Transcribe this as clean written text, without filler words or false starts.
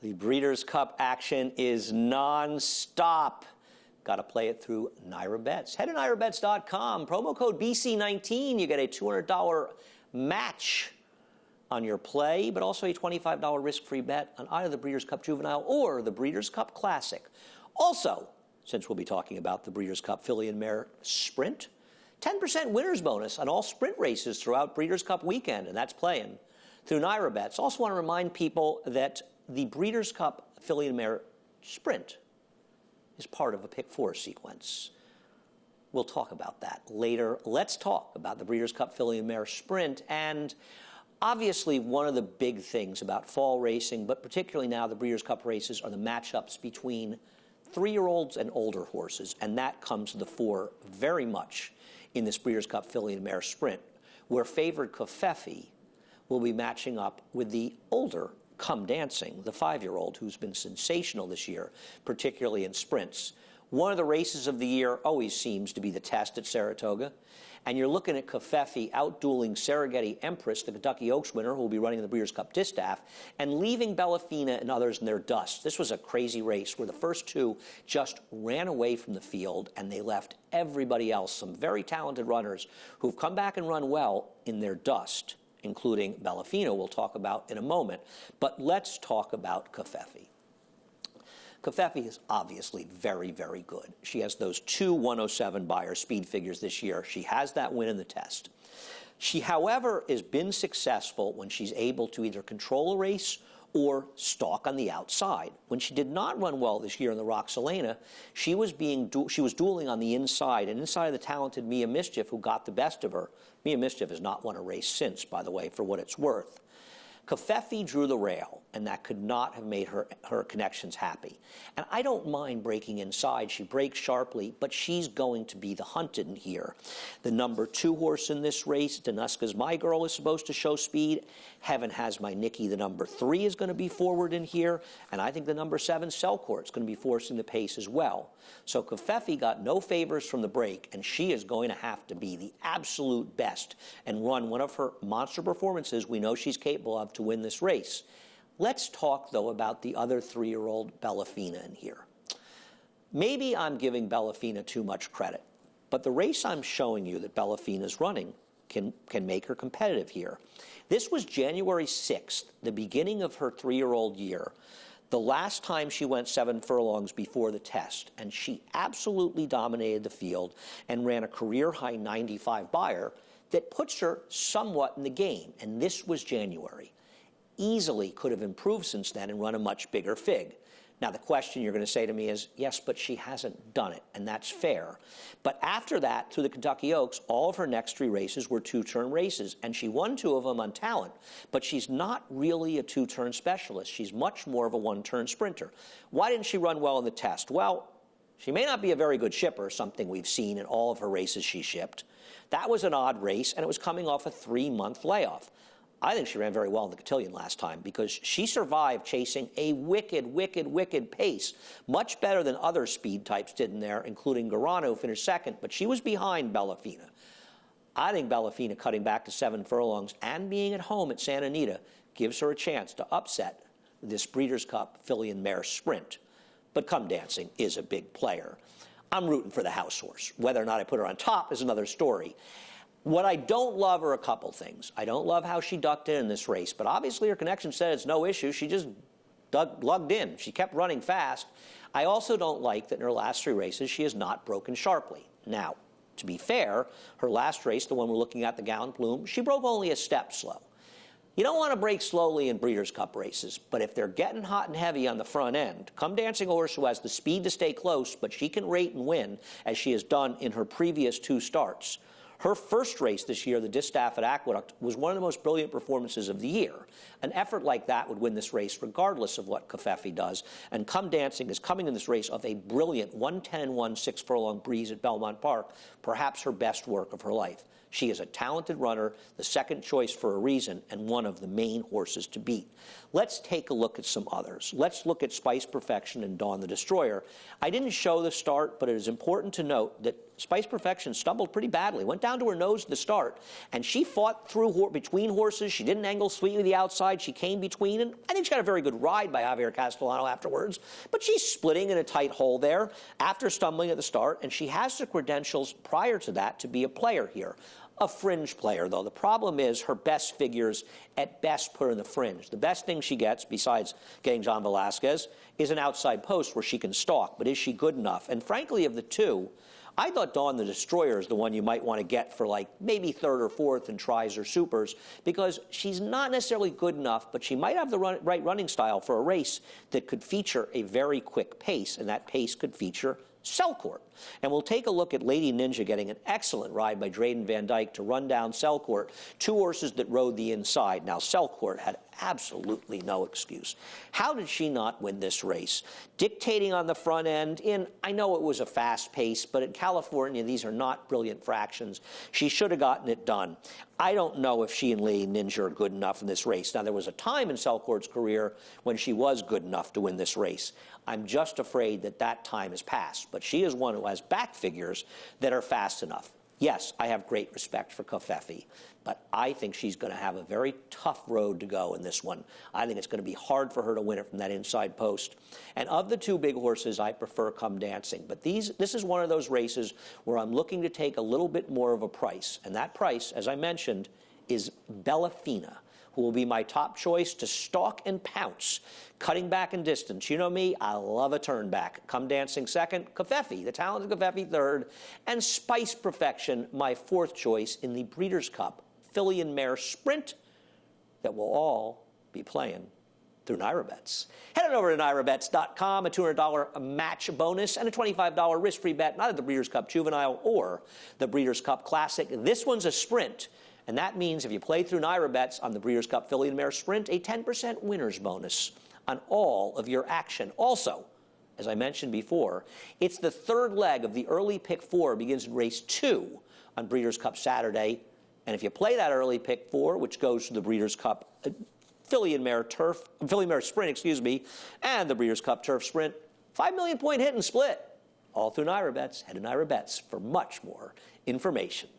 The Breeders' Cup action is non-stop. Got to play it through NYRA Bets. Head to NYRABets.com. Promo code BC19. You get a $200 match on your play, but also a $25 risk-free bet on either the Breeders' Cup Juvenile or the Breeders' Cup Classic. Also, since we'll be talking about the Breeders' Cup Filly and Mare Sprint, 10% winner's bonus on all sprint races throughout Breeders' Cup weekend, and that's playing through NYRA Bets. Also want to remind people that the Breeders' Cup Filly and Mare Sprint is part of a pick four sequence. We'll talk about that later. Let's talk about the Breeders' Cup Filly and Mare Sprint. And obviously, one of the big things about fall racing, but particularly now the Breeders' Cup races, are the matchups between 3-year-olds and older horses. And that comes to the fore very much in this Breeders' Cup Filly and Mare Sprint, where favored Covfefe will be matching up with the older Come Dancing, the 5-year-old who's been sensational this year, particularly in sprints. One of the races of the year always seems to be the test at Saratoga. And you're looking at Covfefe out-dueling Serengeti Empress, the Kentucky Oaks winner, who will be running the Breeders' Cup Distaff, and leaving Bellafina and others in their dust. This was a crazy race where the first two just ran away from the field, and they left everybody else, some very talented runners, who've come back and run well, in their dust, including Bellafina, we'll talk about in a moment. But let's talk about Covfefe. Covfefe is obviously very, very good. She has those two 107 Beyer speed figures this year. She has that win in the test. She, however, has been successful when she's able to either control a race or stalk on the outside. When she did not run well this year in the Roxelana, she was dueling on the inside, and inside of the talented Mia Mischief, who got the best of her. Mia Mischief has not won a race since, by the way, for what it's worth. Covfefe drew the rail, and that could not have made her connections happy. And I don't mind breaking inside. She breaks sharply, but she's going to be the hunted in here. The number 2 horse in this race, Danuska's My Girl, is supposed to show speed. Heaven Has My Nikki, the number 3, is going to be forward in here. And I think the number 7, Selcourt, is going to be forcing the pace as well. So Covfefe got no favors from the break, and she is going to have to be the absolute best and run one of her monster performances we know she's capable of to win this race. Let's talk, though, about the other 3-year-old Bellafina in here. Maybe I'm giving Bellafina too much credit, but the race I'm showing you that Bellafina's running can make her competitive here. This was January 6th, the beginning of her 3-year-old year, the last time she went 7 furlongs before the test, and she absolutely dominated the field and ran a career-high 95 Beyer that puts her somewhat in the game, and this was January. Easily could have improved since then and run a much bigger fig. Now, the question you're going to say to me is, yes, but she hasn't done it, and that's fair. But after that, through the Kentucky Oaks, all of her next 3 races were 2-turn races, and she won 2 of them on talent, but she's not really a 2-turn specialist. She's much more of a 1-turn sprinter. Why didn't she run well in the test? Well, she may not be a very good shipper, something we've seen in all of her races she shipped. That was an odd race, and it was coming off a 3-month layoff. I think she ran very well in the cotillion last time because she survived chasing a wicked pace, much better than other speed types did in there, including Garano, who finished second, but she was behind Bellafina. I think Bellafina cutting back to 7 furlongs and being at home at Santa Anita gives her a chance to upset this Breeders' Cup Filly and Mare Sprint. But Come Dancing is a big player. I'm rooting for the house horse. Whether or not I put her on top is another story. What I don't love are a couple things. I don't love how she ducked in this race, but obviously her connection said it's no issue. She just lugged in. She kept running fast. I also don't like that in her last 3 races she has not broken sharply. Now, to be fair, her last race, the one we're looking at, the Gallant Bloom, she broke only a step slow. You don't want to break slowly in Breeders' Cup races, but if they're getting hot and heavy on the front end, Come Dancing horse who has the speed to stay close, but she can rate and win, as she has done in her previous 2 starts. Her first race this year, the Distaff at Aqueduct, was one of the most brilliant performances of the year. An effort like that would win this race regardless of what Covfefe does. And Come Dancing is coming in this race off a brilliant 110-1 6-furlong breeze at Belmont Park, perhaps her best work of her life. She is a talented runner, the second choice for a reason, and one of the main horses to beat. Let's take a look at some others. Let's look at Spice Perfection and Dawn the Destroyer. I didn't show the start, but it is important to note that Spice Perfection stumbled pretty badly, went down to her nose at the start, and she fought through between horses. She didn't angle sweetly the outside. She came between, and I think she got a very good ride by Javier Castellano afterwards, but she's splitting in a tight hole there after stumbling at the start, and she has the credentials prior to that to be a player here. A fringe player, though. The problem is her best figures at best put her in the fringe. The best thing she gets, besides getting John Velasquez, is an outside post where she can stalk. But is she good enough? And frankly, of the two, I thought Dawn the Destroyer is the one you might want to get for like maybe third or fourth in tries or supers, because she's not necessarily good enough, but she might have the right running style for a race that could feature a very quick pace, and that pace could feature Selcourt. And we'll take a look at Lady Ninja getting an excellent ride by Drayden Van Dyke to run down Selcourt, two horses that rode the inside. Now, Selcourt had absolutely no excuse. How did she not win this race? Dictating on the front end I know it was a fast pace, but in California, these are not brilliant fractions. She should have gotten it done. I don't know if she and Lady Ninja are good enough in this race. Now, there was a time in Selcourt's career when she was good enough to win this race. I'm just afraid that that time has passed, but she is one who has back figures that are fast enough. Yes, I have great respect for Covfefe, but I think she's going to have a very tough road to go in this one. I think it's going to be hard for her to win it from that inside post. And of the two big horses, I prefer Come Dancing. But this is one of those races where I'm looking to take a little bit more of a price. And that price, as I mentioned, is Bellafina, who will be my top choice to stalk and pounce, cutting back in distance. You know me, I love a turn back. Come Dancing second, Covfefe, the talented Covfefe third, and Spice Perfection, my fourth choice in the Breeders' Cup Filly and Mare Sprint that will all be playing through NYRA Bets. Head on over to NYRABets.com, a $200 match bonus and a $25 risk-free bet, not at the Breeders' Cup Juvenile or the Breeders' Cup Classic. This one's a sprint. And that means if you play through NYRA Bets on the Breeders' Cup Filly and Mare Sprint, a 10% winner's bonus on all of your action. Also, as I mentioned before, it's the third leg of the early pick 4 begins in race 2 on Breeders' Cup Saturday. And if you play that early pick 4, which goes to the Breeders' Cup Filly and Mare Sprint, and the Breeders' Cup Turf Sprint, 5 million point hit and split. All through NYRA Bets. Head to NYRA Bets for much more information.